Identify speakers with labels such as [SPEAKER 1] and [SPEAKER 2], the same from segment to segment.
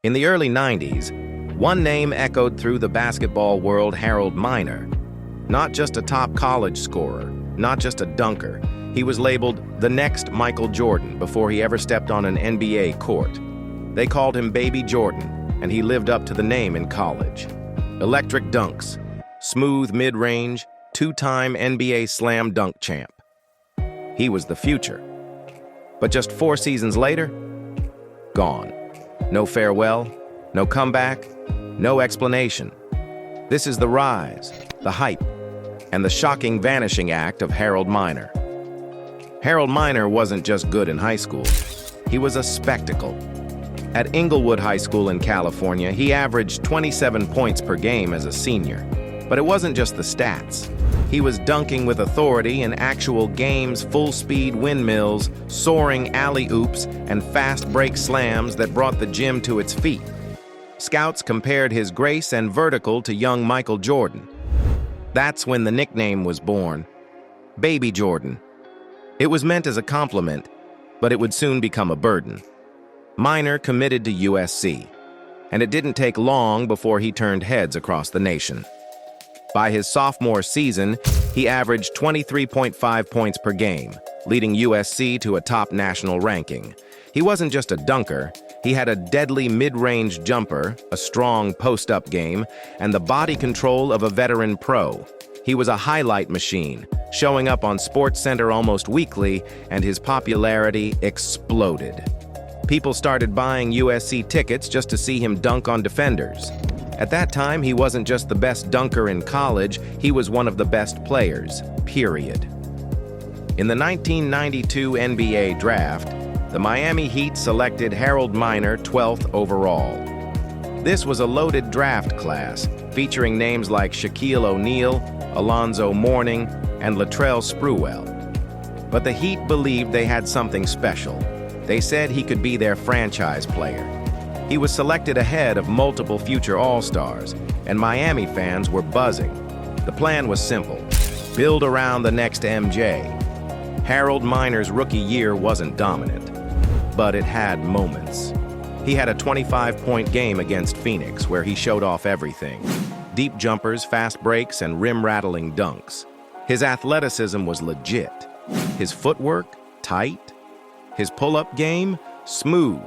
[SPEAKER 1] In the early 90s, one name echoed through the basketball world: Harold Miner. Not just a top college scorer, not just a dunker. He was labeled the next Michael Jordan before he ever stepped on an NBA court. They called him Baby Jordan, and he lived up to the name in college. Electric dunks, smooth mid-range, two-time NBA slam dunk champ. He was the future. But just 4 seasons later, gone. No farewell, no comeback, no explanation. This is the rise, the hype, and the shocking vanishing act of Harold Miner. Harold Miner wasn't just good in high school. He was a spectacle. At Inglewood High School in California, he averaged 27 points per game as a senior. But it wasn't just the stats. He was dunking with authority in actual games, full-speed windmills, soaring alley-oops, and fast break slams that brought the gym to its feet. Scouts compared his grace and vertical to young Michael Jordan. That's when the nickname was born, Baby Jordan. It was meant as a compliment, but it would soon become a burden. Miner committed to USC, and it didn't take long before he turned heads across the nation. By his sophomore season, he averaged 23.5 points per game, leading USC to a top national ranking. He wasn't just a dunker, he had a deadly mid-range jumper, a strong post-up game, and the body control of a veteran pro. He was a highlight machine, showing up on SportsCenter almost weekly, and his popularity exploded. People started buying USC tickets just to see him dunk on defenders. At that time, he wasn't just the best dunker in college, he was one of the best players, period. In the 1992 NBA draft, the Miami Heat selected Harold Miner 12th overall. This was a loaded draft class, featuring names like Shaquille O'Neal, Alonzo Mourning, and Latrell Sprewell. But the Heat believed they had something special. They said he could be their franchise player. He was selected ahead of multiple future All-Stars, and Miami fans were buzzing. The plan was simple: build around the next MJ. Harold Miner's rookie year wasn't dominant, but it had moments. He had a 25-point game against Phoenix where he showed off everything: deep jumpers, fast breaks, and rim-rattling dunks. His athleticism was legit. His footwork, tight. His pull-up game, smooth.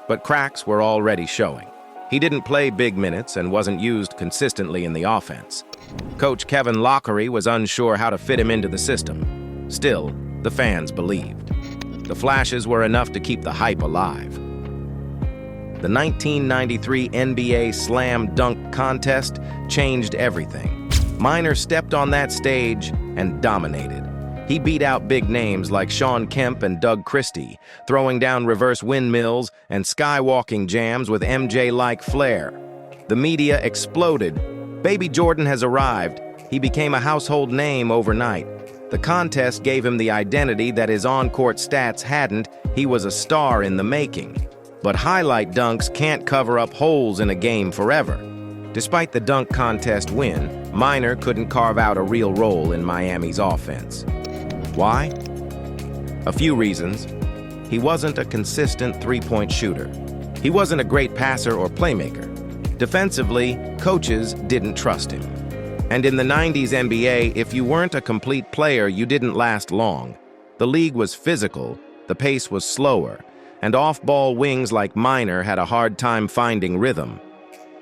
[SPEAKER 1] But cracks were already showing. He didn't play big minutes and wasn't used consistently in the offense. Coach Kevin Lockery was unsure how to fit him into the system. Still, the fans believed. The flashes were enough to keep the hype alive. The 1993 NBA Slam Dunk Contest changed everything. Miner stepped on that stage and dominated. He beat out big names like Shawn Kemp and Doug Christie, throwing down reverse windmills and skywalking jams with MJ-like flair. The media exploded. Baby Jordan has arrived. He became a household name overnight. The contest gave him the identity that his on-court stats hadn't. He was a star in the making. But highlight dunks can't cover up holes in a game forever. Despite the dunk contest win, Miner couldn't carve out a real role in Miami's offense. Why? A few reasons. He wasn't a consistent three-point shooter. He wasn't a great passer or playmaker. Defensively, coaches didn't trust him. And in the 90s NBA, if you weren't a complete player, you didn't last long. The league was physical, the pace was slower, and off-ball wings like Miner had a hard time finding rhythm.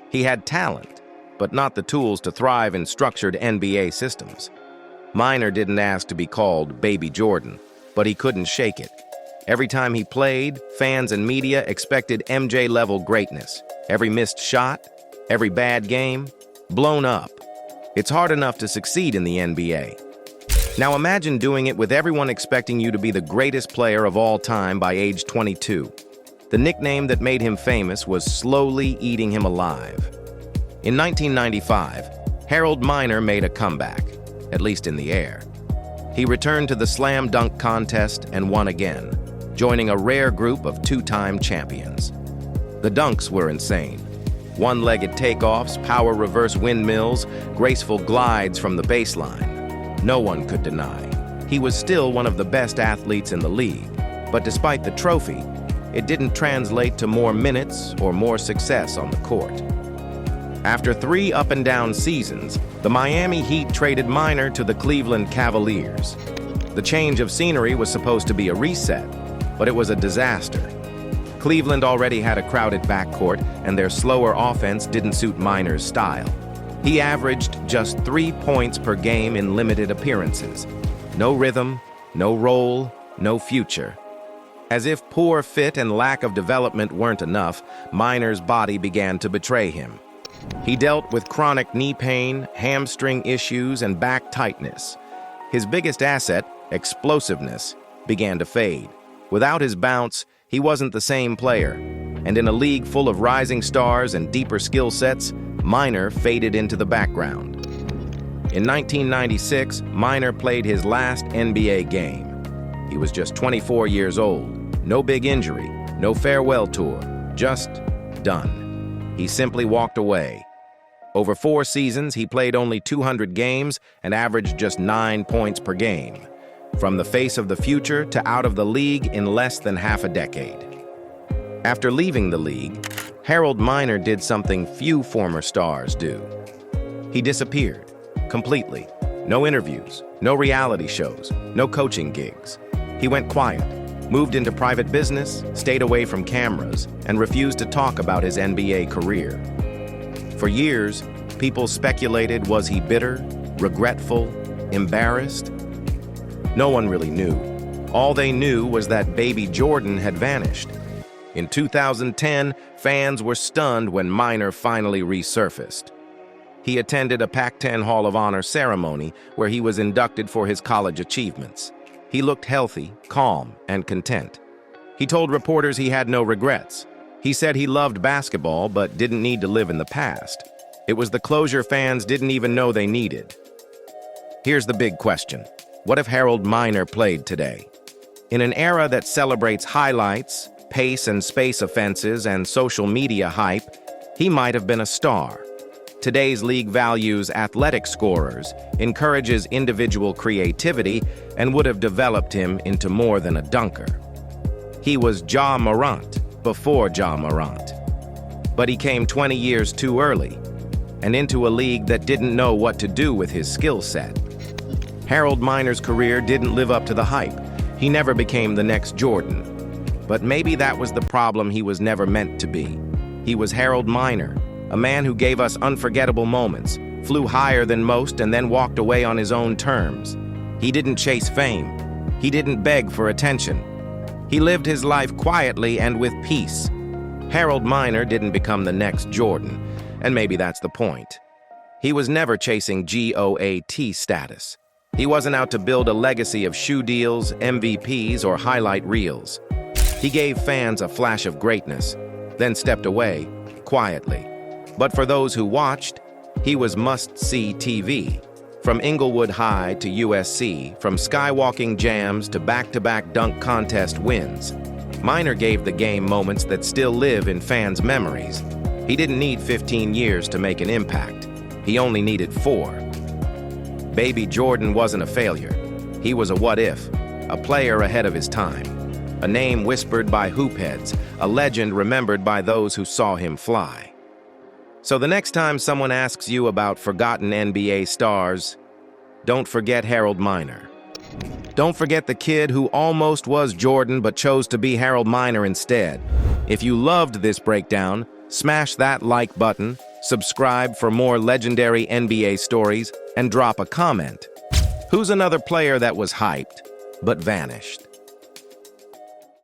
[SPEAKER 1] He had talent, but not the tools to thrive in structured NBA systems. Miner didn't ask to be called Baby Jordan, but he couldn't shake it. Every time he played, fans and media expected MJ-level greatness. Every missed shot, every bad game, blown up. It's hard enough to succeed in the NBA. Now imagine doing it with everyone expecting you to be the greatest player of all time by age 22. The nickname that made him famous was slowly eating him alive. In 1995, Harold Miner made a comeback, at least in the air. He returned to the slam dunk contest and won again, joining a rare group of two-time champions. The dunks were insane. One-legged takeoffs, power reverse windmills, graceful glides from the baseline. No one could deny. He was still one of the best athletes in the league, but despite the trophy, it didn't translate to more minutes or more success on the court. After 3 up-and-down seasons, the Miami Heat traded Miner to the Cleveland Cavaliers. The change of scenery was supposed to be a reset, but it was a disaster. Cleveland already had a crowded backcourt, and their slower offense didn't suit Miner's style. He averaged just 3 points per game in limited appearances. No rhythm, no role, no future. As if poor fit and lack of development weren't enough, Miner's body began to betray him. He dealt with chronic knee pain, hamstring issues, and back tightness. His biggest asset, explosiveness, began to fade. Without his bounce, he wasn't the same player, and in a league full of rising stars and deeper skill sets, Miner faded into the background. In 1996, Miner played his last NBA game. He was just 24 years old. No big injury, no farewell tour, just done. He simply walked away. Over 4 seasons, he played only 200 games and averaged just 9 points per game. From the face of the future to out of the league in less than half a decade. After leaving the league, Harold Miner did something few former stars do. He disappeared, completely. No interviews, no reality shows, no coaching gigs. He went quiet, moved into private business, stayed away from cameras, and refused to talk about his NBA career. For years, people speculated, was he bitter, regretful, embarrassed? No one really knew. All they knew was that baby Jordan had vanished. In 2010, fans were stunned when Miner finally resurfaced. He attended a Pac-10 Hall of Honor ceremony where he was inducted for his college achievements. He looked healthy, calm, and content. He told reporters he had no regrets. He said he loved basketball but didn't need to live in the past. It was the closure fans didn't even know they needed. Here's the big question. What if Harold Miner played today? In an era that celebrates highlights, pace and space offenses, and social media hype, he might have been a star. Today's league values athletic scorers, encourages individual creativity, and would have developed him into more than a dunker. He was Ja Morant before Ja Morant. But he came 20 years too early, and into a league that didn't know what to do with his skill set. Harold Miner's career didn't live up to the hype. He never became the next Jordan. But maybe that was the problem. He was never meant to be. He was Harold Miner, a man who gave us unforgettable moments, flew higher than most, and then walked away on his own terms. He didn't chase fame. He didn't beg for attention. He lived his life quietly and with peace. Harold Miner didn't become the next Jordan, and maybe that's the point. He was never chasing GOAT status. He wasn't out to build a legacy of shoe deals, MVPs, or highlight reels. He gave fans a flash of greatness, then stepped away, quietly. But for those who watched, he was must-see TV. From Inglewood High to USC, from skywalking jams to back-to-back dunk contest wins, Miner gave the game moments that still live in fans' memories. He didn't need 15 years to make an impact. He only needed 4. Baby Jordan wasn't a failure. He was a what-if, a player ahead of his time. A name whispered by hoopheads, a legend remembered by those who saw him fly. So the next time someone asks you about forgotten NBA stars, don't forget Harold Miner. Don't forget the kid who almost was Jordan but chose to be Harold Miner instead. If you loved this breakdown, smash that like button, subscribe for more legendary NBA stories, and drop a comment. Who's another player that was hyped but vanished?